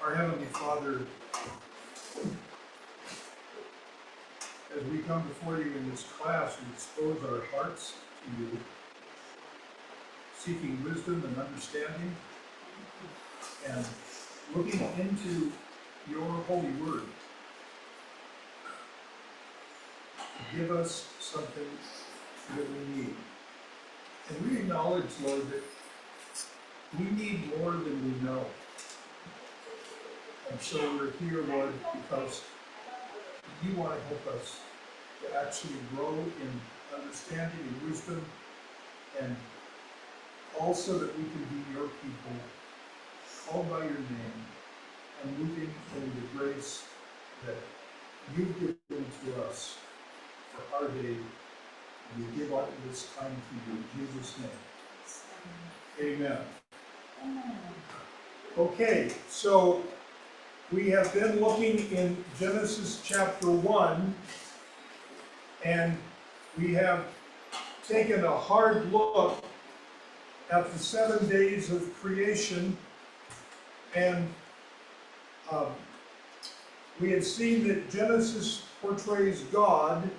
Our Heavenly Father, as we come before you in this class, we expose our hearts to you, seeking wisdom and understanding, and looking into your holy word. Give us something that we need. And we acknowledge, Lord, that we need more than we know. And so we're here, Lord, because you want to help us to actually grow in understanding and wisdom, and also that we can be your people, called by your name, and moving in the grace that you've given to us for our day. And we give all this time to you in Jesus' name. Amen. Okay, so we have been looking in Genesis chapter 1, and we have taken a hard look at the 7 days of creation, and we have seen that Genesis portrays God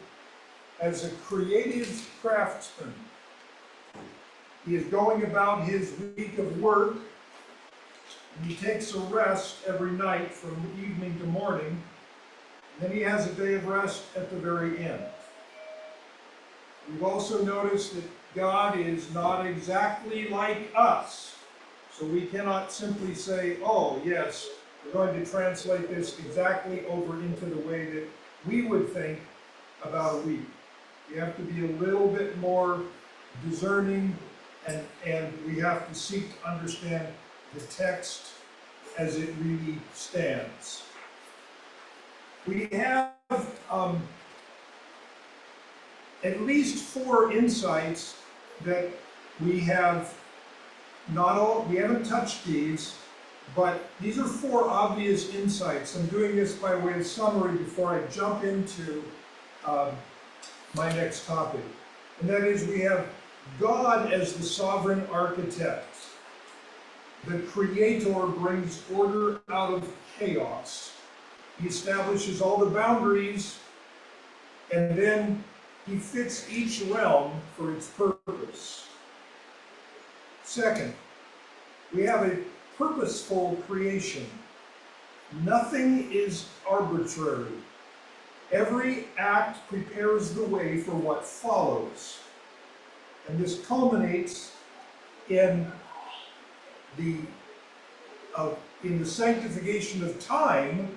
as a creative craftsman. He is going about his week of work. He takes a rest every night from evening to morning, and then he has a day of rest at the very end. We've also noticed that God is not exactly like us, so we cannot simply say, oh yes, we're going to translate this exactly over into the way that we would think about a week. We have to be a little bit more discerning, and we have to seek to understand the text as it really stands. We have at least 4 insights that we have we haven't touched these, but these are 4 obvious insights. I'm doing this by way of summary before I jump into my next topic. And that is, we have God as the sovereign architect. The Creator brings order out of chaos. He establishes all the boundaries, and then he fits each realm for its purpose. Second, we have a purposeful creation. Nothing is arbitrary. Every act prepares the way for what follows. And this culminates in the sanctification of time,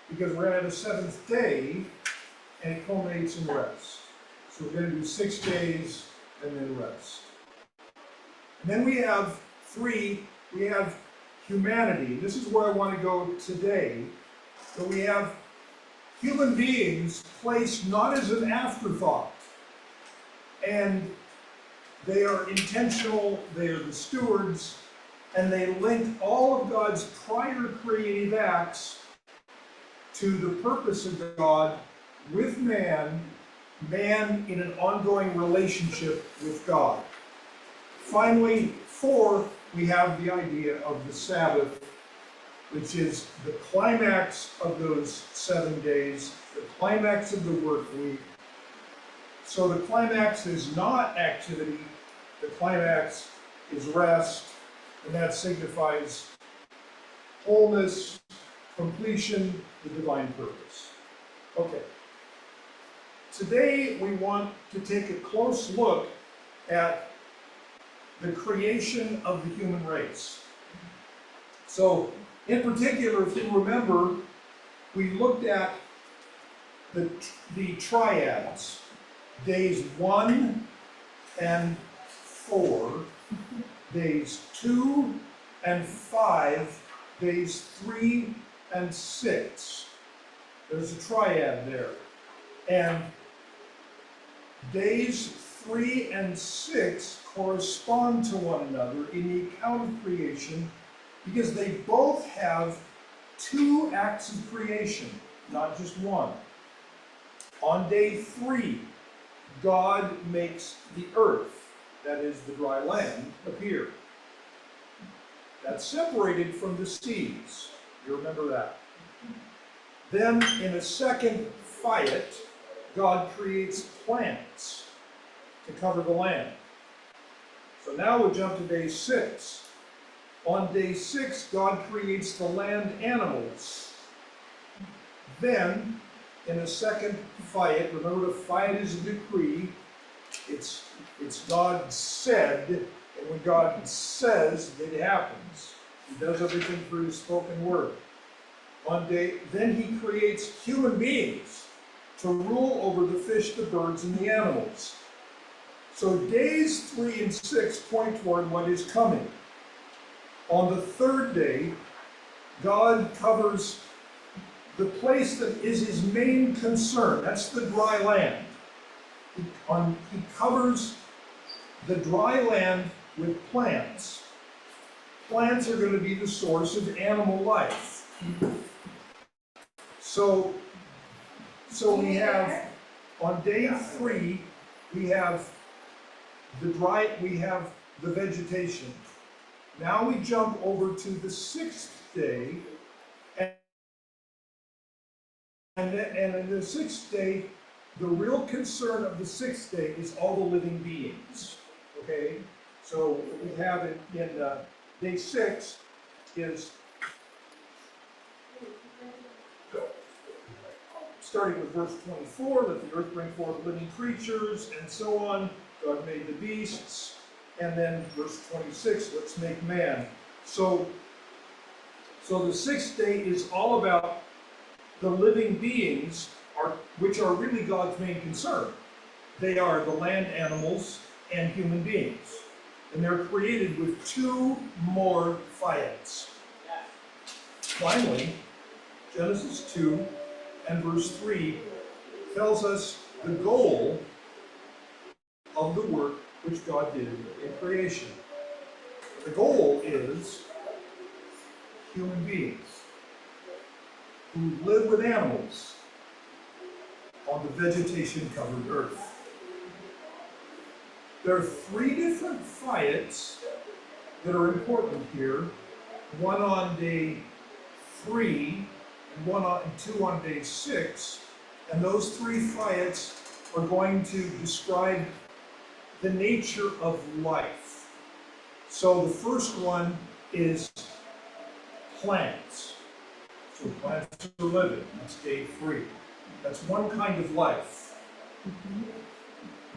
because we're going to have a 7th day, and it culminates in rest. So we're going to do 6 days and then rest. And then we have 3, we have humanity. This is where I want to go today. So we have human beings placed not as an afterthought, and they are intentional, they are the stewards, and they link all of God's prior creative acts to the purpose of God with man in an ongoing relationship with God. Finally, 4, we have the idea of the Sabbath, which is the climax of those 7 days, the climax of the work week. So the climax is not activity, the climax is rest, and that signifies wholeness, completion, the divine purpose. Okay. Today we want to take a close look at the creation of the human race. So, in particular, if you remember, we looked at the triads, days 1 and 4, days 2 and 5, days 3 and 6. There's a triad there. And days 3 and 6 correspond to one another in the account of creation, because they both have 2 acts of creation, not just one. On day 3, God makes the earth, that is the dry land, appear. That's separated from the seas. You remember that. Then, in a second fiat, God creates plants to cover the land. So now we'll jump to day 6. On day 6, God creates the land animals. Then, in a second fiat, remember the fiat is a decree. It's God said, and when God says, it happens. He does everything through His spoken word. Then He creates human beings to rule over the fish, the birds, and the animals. So days 3 and 6 point toward what is coming. On the third day, God covers the place that is His main concern. That's the dry land. He covers the dry land with plants. Plants are going to be the source of animal life. So we have, on day 3, we have the vegetation. Now we jump over to the 6th day, and in the 6th day, the real concern of the 6th day is all the living beings. Okay? So what we have in day 6 is, starting with verse 24, let the earth bring forth living creatures, and so on. God made the beasts. And then verse 26, let's make man. So the 6th day is all about the living beings, which are really God's main concern. They are the land animals and human beings. And they're created with 2 more fiats. Finally, Genesis 2 and verse 3 tells us the goal of the work which God did in creation. The goal is human beings who live with animals on the vegetation-covered earth. There are 3 different fiats that are important here. One on day 3, and 2 on day 6. And those 3 fiats are going to describe the nature of life. So the first one is plants. So plants are living. That's day 3. That's one kind of life.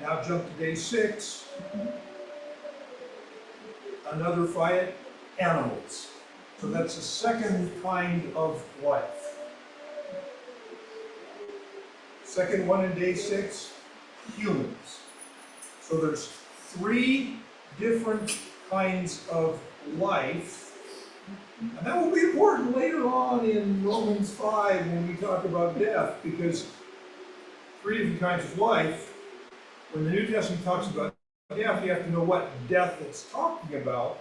Now jump to day 6. Another fiat, animals. So that's a second kind of life. Second one in day 6, humans. So there's 3 different kinds of life. And that will be important later on in Romans 5 when we talk about death, because 3 different kinds of life. When the New Testament talks about death, you have to know what death it's talking about,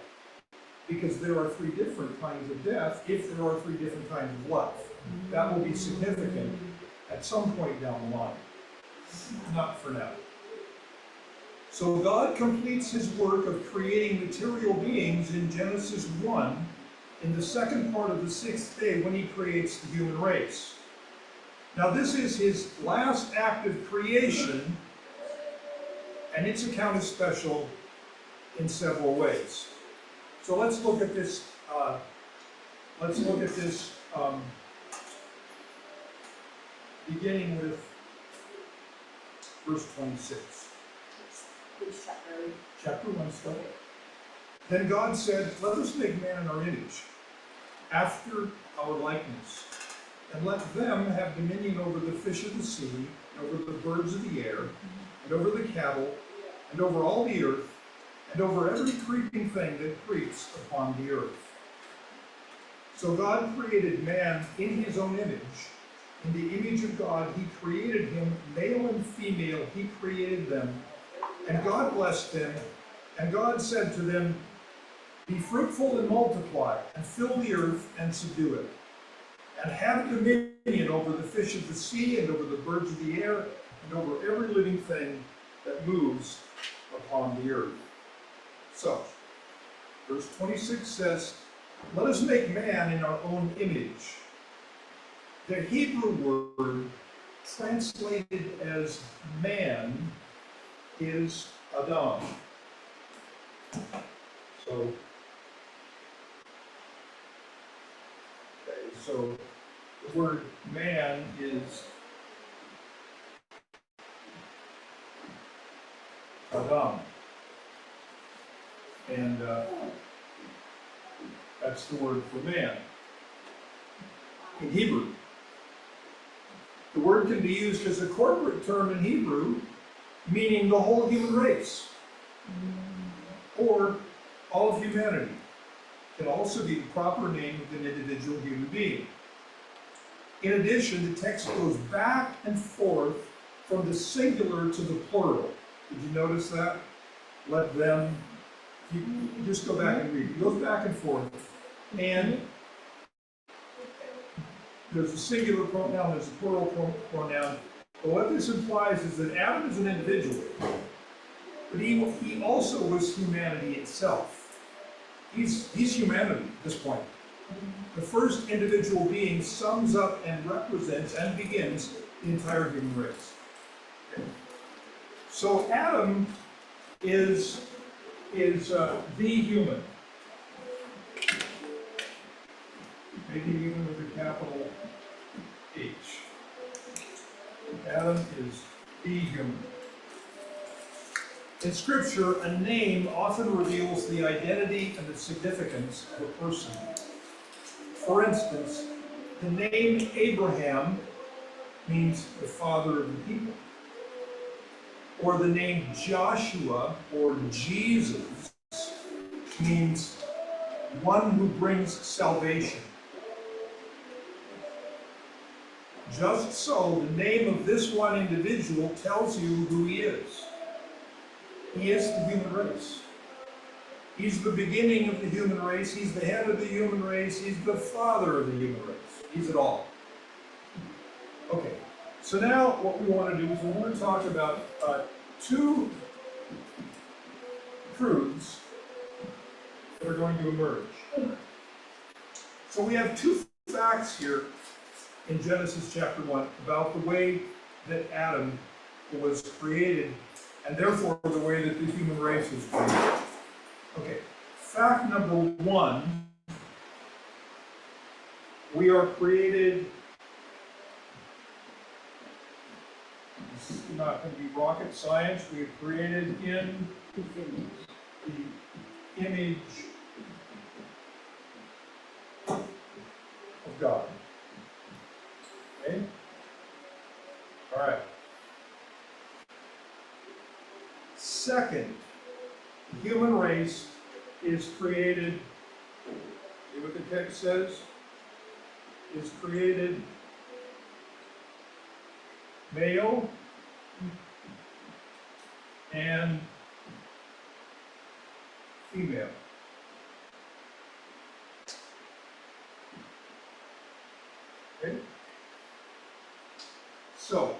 because there are 3 different kinds of death if there are 3 different kinds of life. That will be significant at some point down the line. Not for now. So God completes His work of creating material beings in Genesis 1 in the second part of the 6th day when He creates the human race. Now this is His last act of creation, and its account is special in several ways. So let's look at this. Beginning with verse 26. Chapter 1, start. Then God said, "Let us make man in our image, after our likeness, and let them have dominion over the fish of the sea, and over the birds of the air, and over the cattle, and over all the earth, and over every creeping thing that creeps upon the earth." So God created man in His own image. In the image of God, He created him, male and female, He created them. And God blessed them, and God said to them, "Be fruitful and multiply, and fill the earth and subdue it, and have dominion over the fish of the sea, and over the birds of the air, and over every living thing that moves upon the earth." So, verse 26 says, Let us make man in our own image. The Hebrew word translated as man is Adam. So the word man is Adam. And that's the word for man in Hebrew. The word can be used as a corporate term in Hebrew, meaning the whole human race, or all of humanity. It can also be the proper name of an individual human being. In addition, the text goes back and forth from the singular to the plural. Did you notice that? Let them, you just go back and read. It goes back and forth. And there's a singular pronoun, there's a plural pronoun. But what this implies is that Adam is an individual, but he also was humanity itself. He's humanity at this point. The first individual being sums up and represents and begins the entire human race. Okay. So Adam is the human. Maybe even with a capital H. Adam is the human. In Scripture, a name often reveals the identity and the significance of a person. For instance, the name Abraham means the father of the people. Or the name Joshua or Jesus means one who brings salvation. Just so, the name of this one individual tells you who he is. He is the human race. He's the beginning of the human race. He's the head of the human race. He's the father of the human race. He's it all. Okay, so now what we want to do is we want to talk about two truths that are going to emerge. So we have two facts here in Genesis chapter 1 about the way that Adam was created, and therefore the way that the human race was created. Okay, fact number 1, we are created, this is not going to be rocket science, we are created in the image of God. Okay? All right. Second, the human race is created, see what the text says? Is created male and female. Okay? So,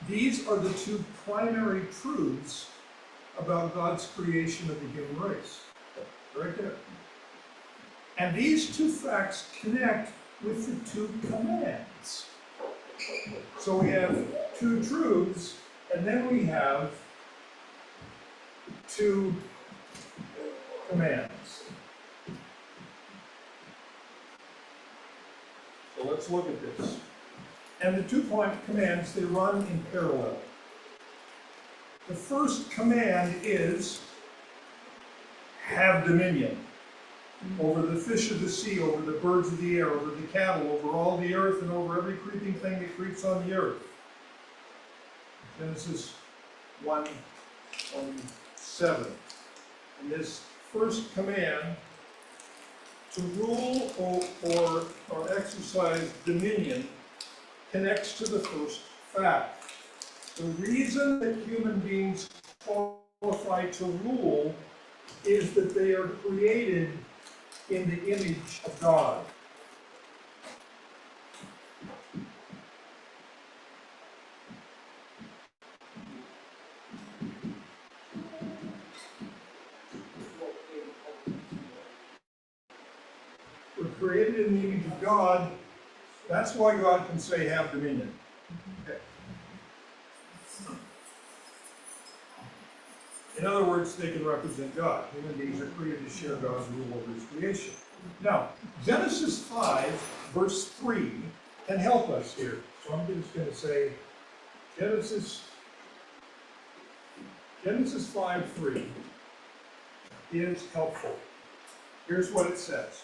these are the two primary truths about God's creation of the human race. Right there. And these two facts connect with the two commands. So we have two truths, and then we have two commands. So let's look at this. And the 2 commands, they run in parallel. The first command is, have dominion over the fish of the sea, over the birds of the air, over the cattle, over all the earth, and over every creeping thing that creeps on the earth. Genesis 1:7. And this first command, to rule or exercise dominion, connects to the first fact. The reason that human beings qualify to rule is that they are created in the image of God. created in the image of God. That's why God can say, have dominion. Okay. In other words, they can represent God. Human beings are created to share God's rule over his creation. Now, Genesis 5, verse 3 can help us here. So I'm just going to say Genesis 5:3 is helpful. Here's what it says.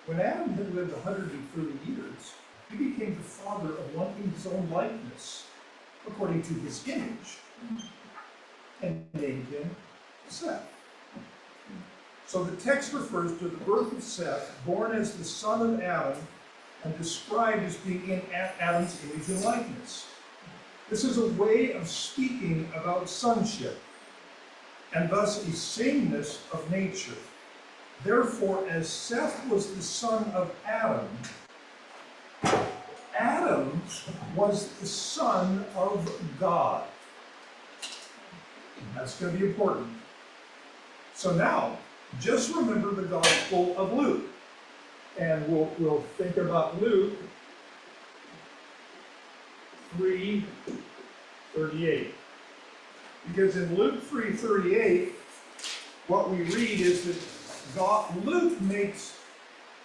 When Adam had lived 130 years, he became the father of one in his own likeness, according to his image, and named him Seth. So the text refers to the birth of Seth, born as the son of Adam, and described as being in Adam's image and likeness. This is a way of speaking about sonship, and thus a sameness of nature. Therefore, as Seth was the son of Adam, Adam was the son of God. That's going to be important. So now, just remember the Gospel of Luke. And we'll think about Luke 3:38. Because in Luke 3:38, what we read is that Luke makes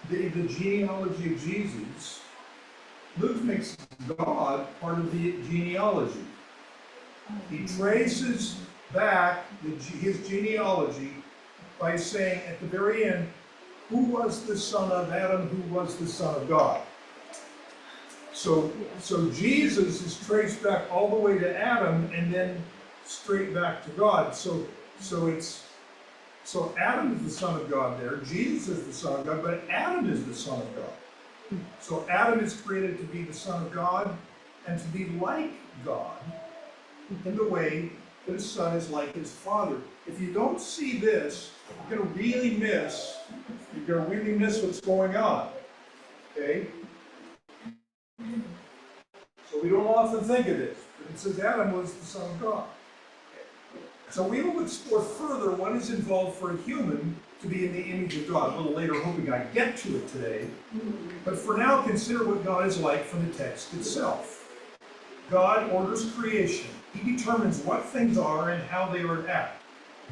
the genealogy of Jesus, Luke makes God part of the genealogy. He traces back his genealogy by saying at the very end, who was the son of Adam, who was the son of God. So Jesus is traced back all the way to Adam and then straight back to God. So Adam is the son of God there, Jesus is the son of God, but Adam is the son of God. So Adam is created to be the son of God and to be like God in the way that his son is like his father. If you don't see this, you're going to really miss what's going on. Okay? So we don't often think of this, but it says Adam was the son of God. So we will explore further what is involved for a human to be in the image of God a little later, hoping I get to it today. But for now, consider what God is like from the text itself. God orders creation. He determines what things are and how they are to act.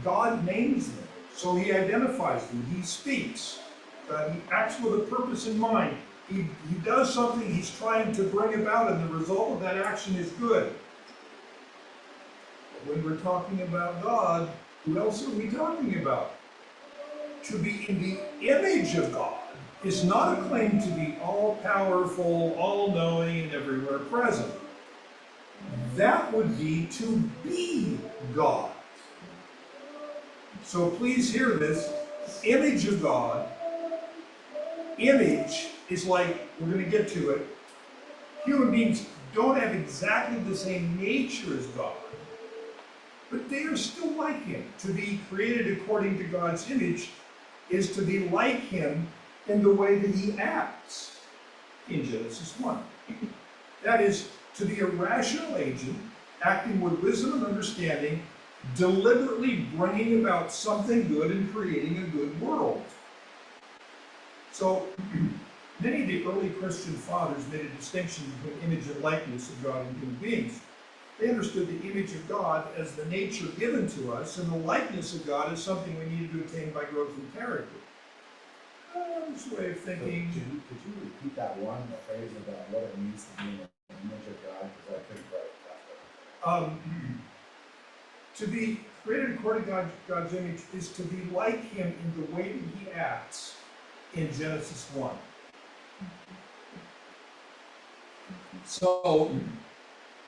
God names them, so he identifies them. He speaks. He acts with a purpose in mind. He does something he's trying to bring about, and the result of that action is good. But when we're talking about God, who else are we talking about? To be in the image of God is not a claim to be all-powerful, all-knowing, and everywhere present. That would be to be God. So please hear this. Image of God. Image is like, we're going to get to it, human beings don't have exactly the same nature as God, but they are still like him. To be created according to God's image is to be like him in the way that he acts in Genesis 1. That is, to be a rational agent, acting with wisdom and understanding, deliberately bringing about something good and creating a good world. So, many of the early Christian fathers made a distinction between image and likeness of God and human beings. They understood the image of God as the nature given to us, and the likeness of God as something we needed to attain by growth in character. This way of thinking. Could you repeat that one, the phrase about what it means to be in the image of God? Because I couldn't quite To be created according to God's image is to be like him in the way that he acts in Genesis 1. So,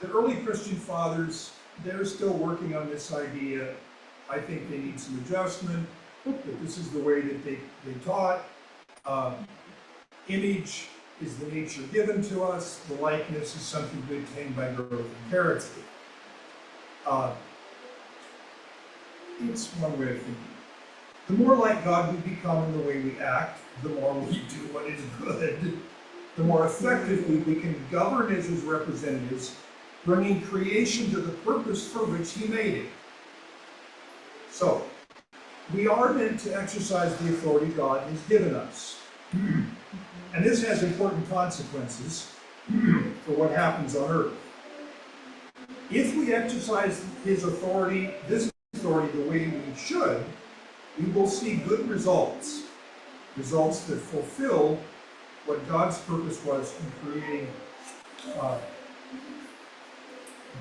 the early Christian fathers, they're still working on this idea. I think they need some adjustment, but this is the way that they taught. Image is the nature given to us. The likeness is something we attain by growth in character. It's one way of thinking. The more like God we become in the way we act, the more we do what is good, the more effectively we can govern as his representatives, bringing creation to the purpose for which he made it. So, we are meant to exercise the authority God has given us. And this has important consequences for what happens on earth. If we exercise his authority, this authority, the way we should, we will see good results. Results that fulfill what God's purpose was in creating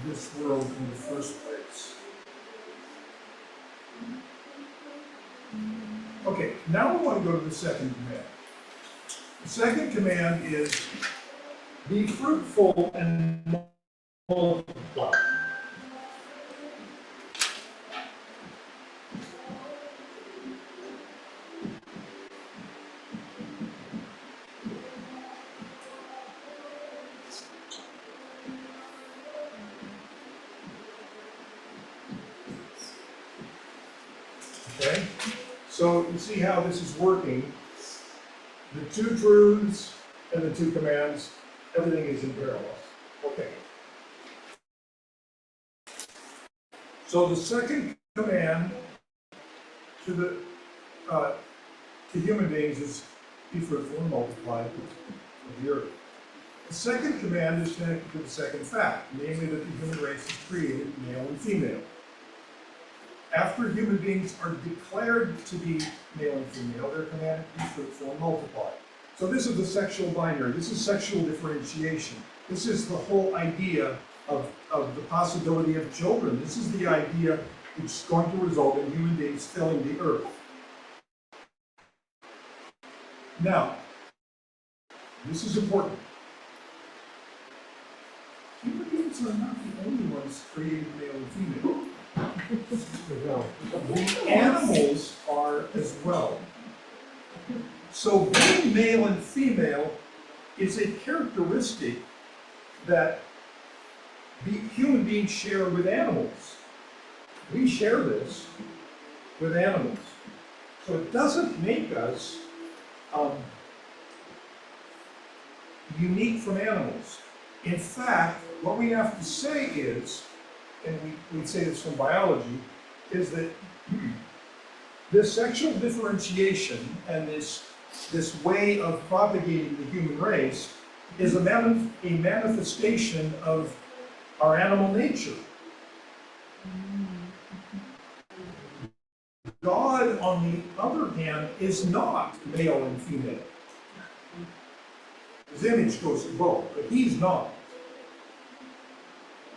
this world in the first place. Okay, now we want to go to the second command. The second command is be fruitful and multiply. Okay, so you see how this is working. The two truths and the two commands, everything is in parallel. Okay. So the second command to human beings is be fruitful and multiply the earth. The second command is connected to the second fact, namely that the human race is created male and female. After human beings are declared to be male and female, they're commanded to be fruitful and multiply. So this is the sexual binary. This is sexual differentiation. This is the whole idea of the possibility of children. This is the idea which is going to result in human beings filling the earth. Now, this is important. Human beings are not the only ones created male and female. The animals are as well. So being male and female is a characteristic that human beings share with animals. We share this with animals. So it doesn't make us unique from animals. In fact, what we have to say is, and we say this from biology, is that this sexual differentiation and this way of propagating the human race is a manifestation of our animal nature. God, on the other hand, is not male and female. His image goes to both, but he's not.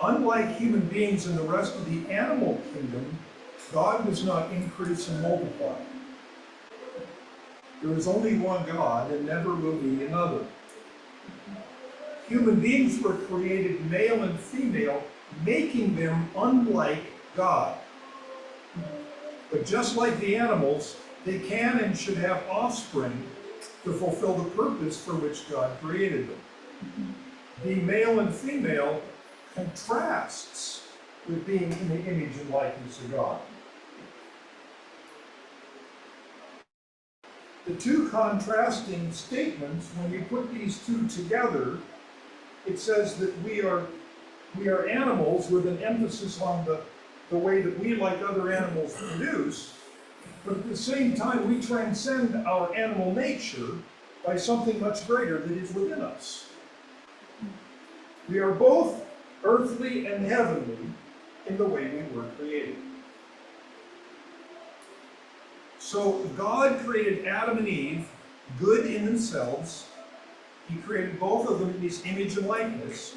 Unlike human beings and the rest of the animal kingdom, God does not increase and multiply. There is only one God and never will be another. Human beings were created male and female, making them unlike God. But just like the animals, they can and should have offspring to fulfill the purpose for which God created them. Being male and female contrasts with being in the image and likeness of God. The two contrasting statements, when you put these two together, it says that we are animals with an emphasis on the way that we, like other animals, produce, but at the same time we transcend our animal nature by something much greater that is within us. We are both earthly and heavenly in the way we were created. So God created Adam and Eve good in themselves. He created both of them in his image and likeness.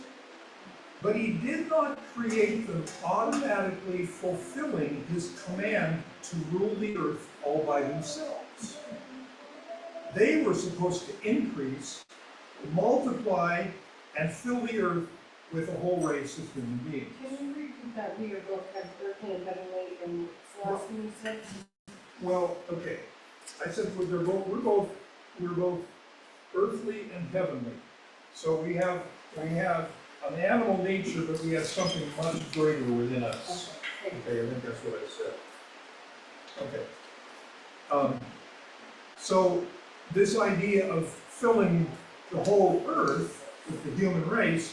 But he did not create them automatically fulfilling his command to rule the earth all by themselves. They were supposed to increase, multiply, and fill the earth with a whole race of human beings. Can you repeat that? We are both earthly and heavenly in Leuschen, you said? Well, okay. I said we're both earthly and heavenly. So we have an animal nature, but we have something much greater within us. Okay, I think that's what I said. Okay. So this idea of filling the whole earth with the human race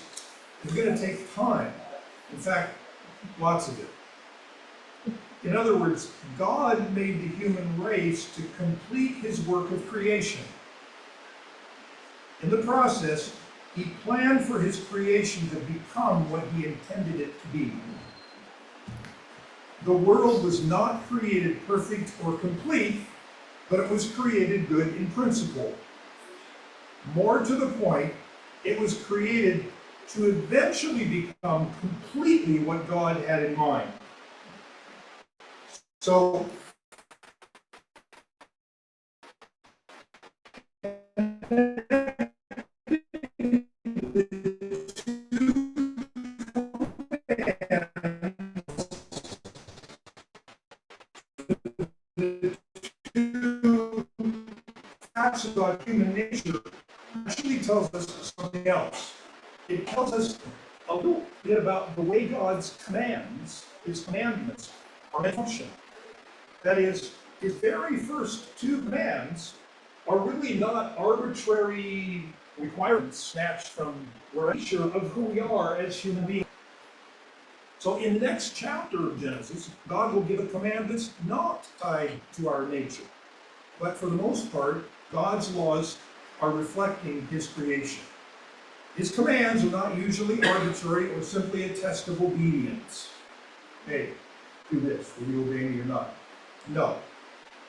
is going to take time. In fact, lots of it. In other words, God made the human race to complete his work of creation. the process, he planned for his creation to become what he intended it to be. The world was not created perfect or complete, but it was created good in principle. More to the point, it was created to eventually become completely what God had in mind. So, facts about human nature actually tells us something else. It tells us a little bit about the way God's commands, his commandments, are meant to function. That is, his very first two commands are really not arbitrary requirements snatched from the nature of who we are as human beings. So in the next chapter of Genesis, God will give a command that's not tied to our nature. But for the most part, God's laws are reflecting his creation. His commands are not usually arbitrary or simply a test of obedience. Hey, do this, will you obey me or not? No.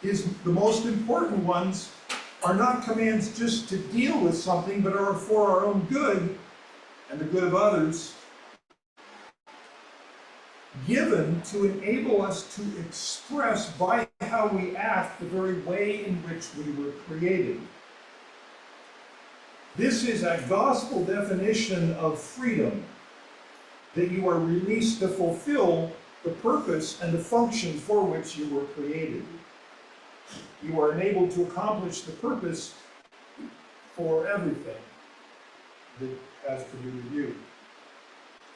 The most important ones are not commands just to deal with something, but are for our own good and the good of others, given to enable us to express by how we act the very way in which we were created. This is a gospel definition of freedom, that you are released to fulfill the purpose and the function for which you were created. You are enabled to accomplish the purpose for everything that has to do with you.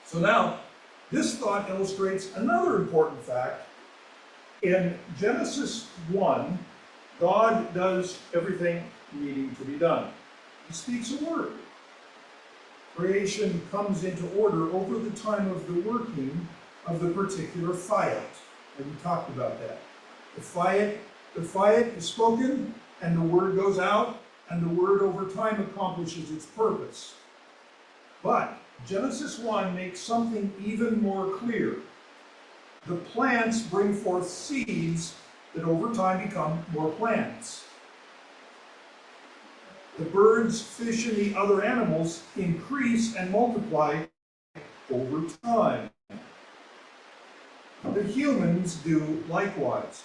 So now, this thought illustrates another important fact. In Genesis 1, God does everything needing to be done. He speaks a word. Creation comes into order over the time of the working of the particular fiat. And we talked about that. The fiat is spoken, and the word goes out, and the word over time accomplishes its purpose. But Genesis 1 makes something even more clear. The plants bring forth seeds that over time become more plants. The birds, fish, and the other animals increase and multiply over time. The humans do likewise.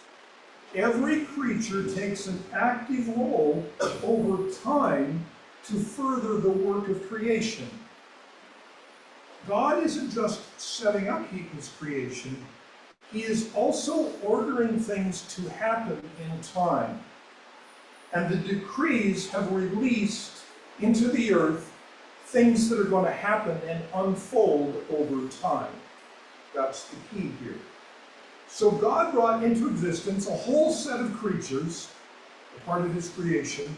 Every creature takes an active role over time to further the work of creation. God isn't just setting up his creation, he is also ordering things to happen in time. And the decrees have released into the earth things that are going to happen and unfold over time. That's the key here. So God brought into existence a whole set of creatures, a part of his creation,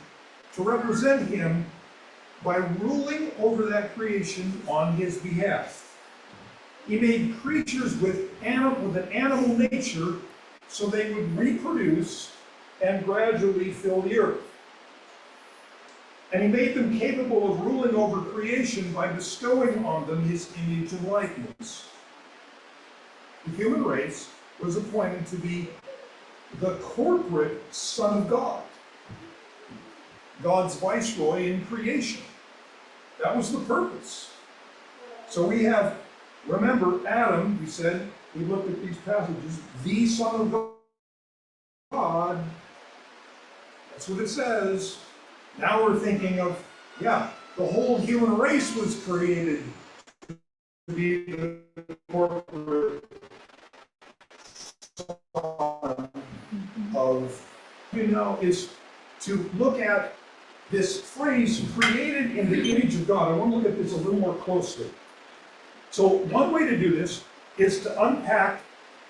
to represent him by ruling over that creation on his behalf. He made creatures with an animal nature so they would reproduce and gradually fill the earth. And he made them capable of ruling over creation by bestowing on them his image and likeness. The human race was appointed to be the corporate Son of God, God's viceroy in creation. That was the purpose. So we have, remember, Adam, we said, we looked at these passages, the Son of God. That's what it says. Now we're thinking of, yeah, the whole human race was created to be the corporate Son of, is to look at this phrase, created in the image of God. I want to look at this a little more closely. So one way to do this is to unpack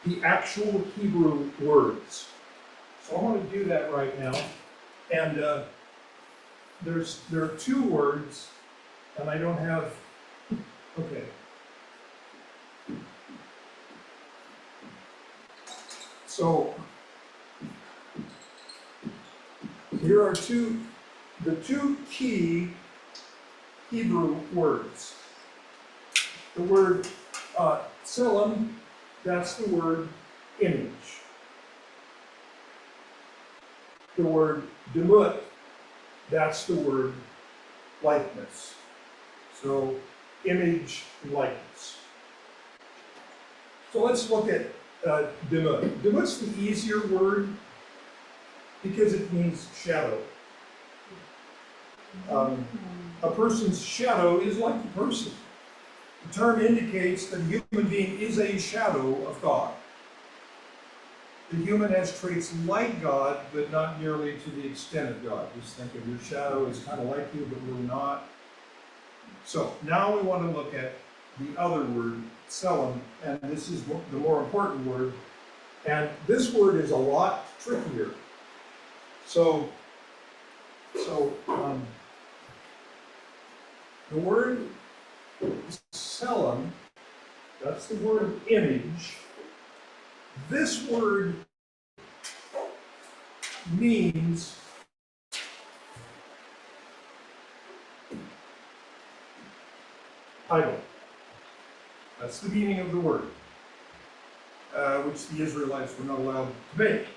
the actual Hebrew words. So I want to do that right now. And there are two words, and I don't have, okay. So here are the two key Hebrew words. The word tselem, that's the word image. The word demut, that's the word likeness. So, image and likeness. So let's look at demut. Demut's the easier word because it means shadow. A person's shadow is like the person. The term indicates that a human being is a shadow of God. The human has traits like God, but not nearly to the extent of God. Just think of your shadow as kind of like you, but really not. So now we want to look at the other word, tselem, and this is the more important word. And this word is a lot trickier. So the word tselem, that's the word image. This word means idol. That's the meaning of the word, which the Israelites were not allowed to make.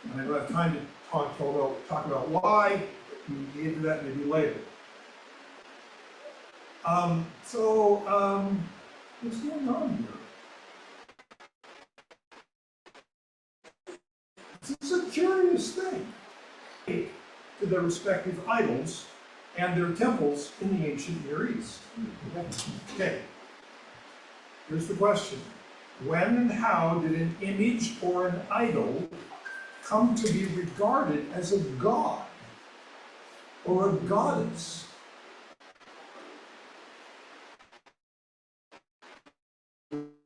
And I don't have time to talk about why. We can get into that maybe later. What's going on here? This is a curious thing. To their respective idols and their temples in the ancient Near East. Okay. Here's the question. When and how did an image or an idol come to be regarded as a god or a goddess?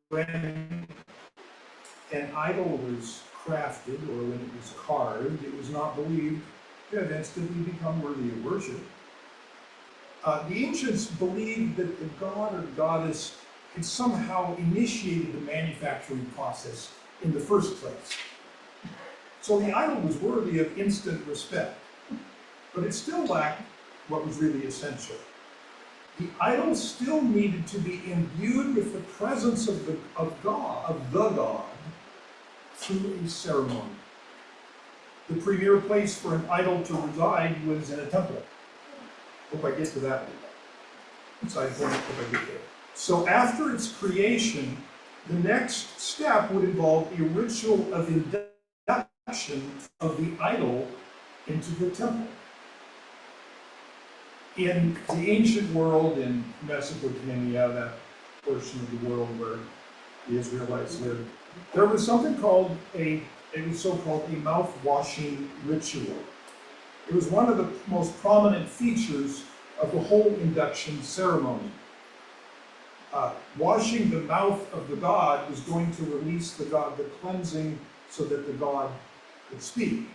When an idol was crafted or when it was carved, it was not believed to have instantly become worthy of worship. The ancients believed that the god or goddess had somehow initiated the manufacturing process in the first place. So the idol was worthy of instant respect, but it still lacked what was really essential. The idol still needed to be imbued with the presence of the god, through a ceremony. The premier place for an idol to reside was in a temple. Hope I get to that one. Side point, hope I get there. So after its creation, the next step would involve a ritual of induction of the idol into the temple. In the ancient world, in Mesopotamia, that portion of the world where the Israelites lived, there was something called it was so-called a mouth-washing ritual. It was one of the most prominent features of the whole induction ceremony. Washing the mouth of the god was going to release the cleansing so that the god could speak.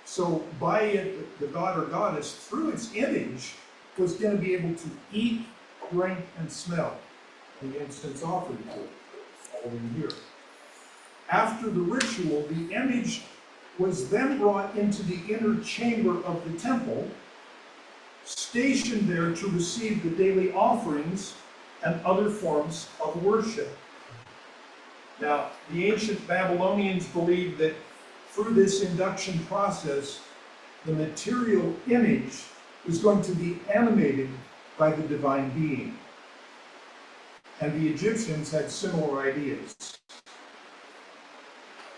So by it, the god or goddess, through its image, was going to be able to eat, drink, and smell in the instance offered to it, following here. After the ritual, the image was then brought into the inner chamber of the temple, stationed there to receive the daily offerings and other forms of worship. Now, the ancient Babylonians believed that through this induction process, the material image was going to be animated by the divine being. And the Egyptians had similar ideas.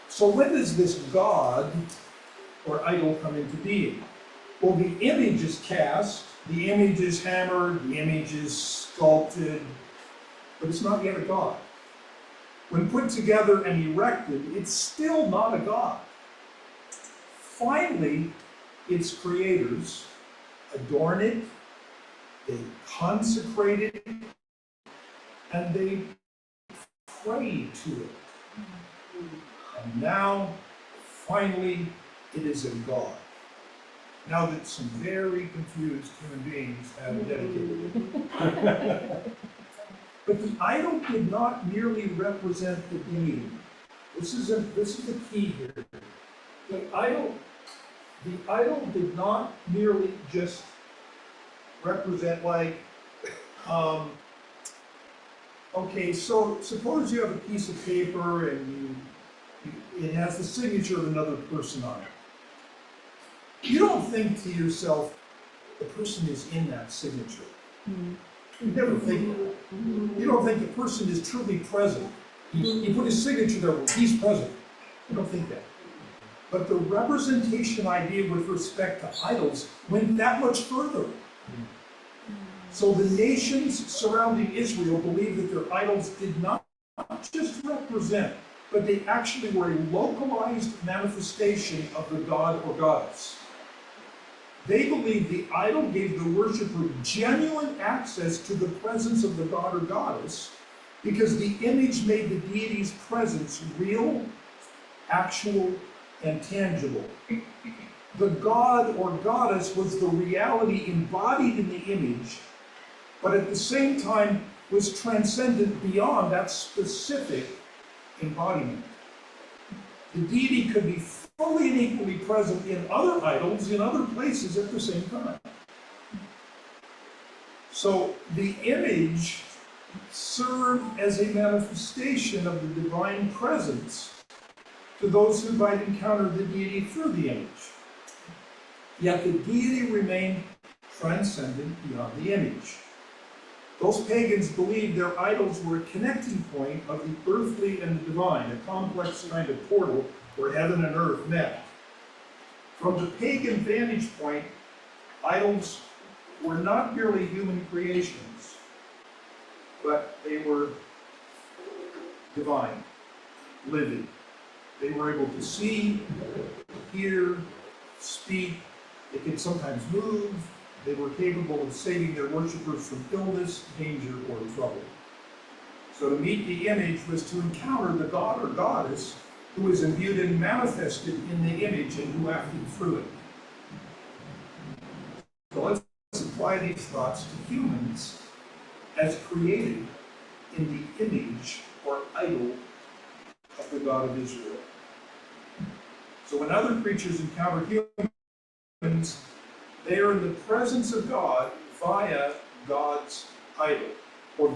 So when does this god or idol come into being? Well, the image is cast, the image is hammered, the image is sculpted, but it's not yet a god. When put together and erected, it's still not a god. Finally, its creators adorn it, they consecrate it, and they pray to it. And now, finally, it is a god. Now that some very confused human beings have dedicated it. But the idol did not merely represent the being. This is the key here. The idol did not merely just represent, like, Okay, so suppose you have a piece of paper and it has the signature of another person on it. You don't think to yourself, the person is in that signature. You never think that. You don't think the person is truly present. He put his signature there, well, he's present. You don't think that. But the representation idea with respect to idols went that much further. So the nations surrounding Israel believed that their idols did not just represent, but they actually were a localized manifestation of the god or goddess. They believed the idol gave the worshiper genuine access to the presence of the god or goddess because the image made the deity's presence real, actual, and tangible. The god or goddess was the reality embodied in the image, but at the same time was transcendent beyond that specific embodiment. The deity could be fully and equally present in other idols in other places at the same time. So the image served as a manifestation of the divine presence to those who might encounter the deity through the image. Yet the deity remained transcendent beyond the image. Those pagans believed their idols were a connecting point of the earthly and the divine, a complex kind of portal where heaven and earth met. From the pagan vantage point, idols were not merely human creations, but they were divine, living. They were able to see, hear, speak. They could sometimes move. They were capable of saving their worshippers from illness, danger, or trouble. So to meet the image was to encounter the god or goddess who was imbued and manifested in the image and who acted through it. So let's apply these thoughts to humans as created in the image or idol of the God of Israel. So when other creatures encounter humans, they are in the presence of God via God's idol, or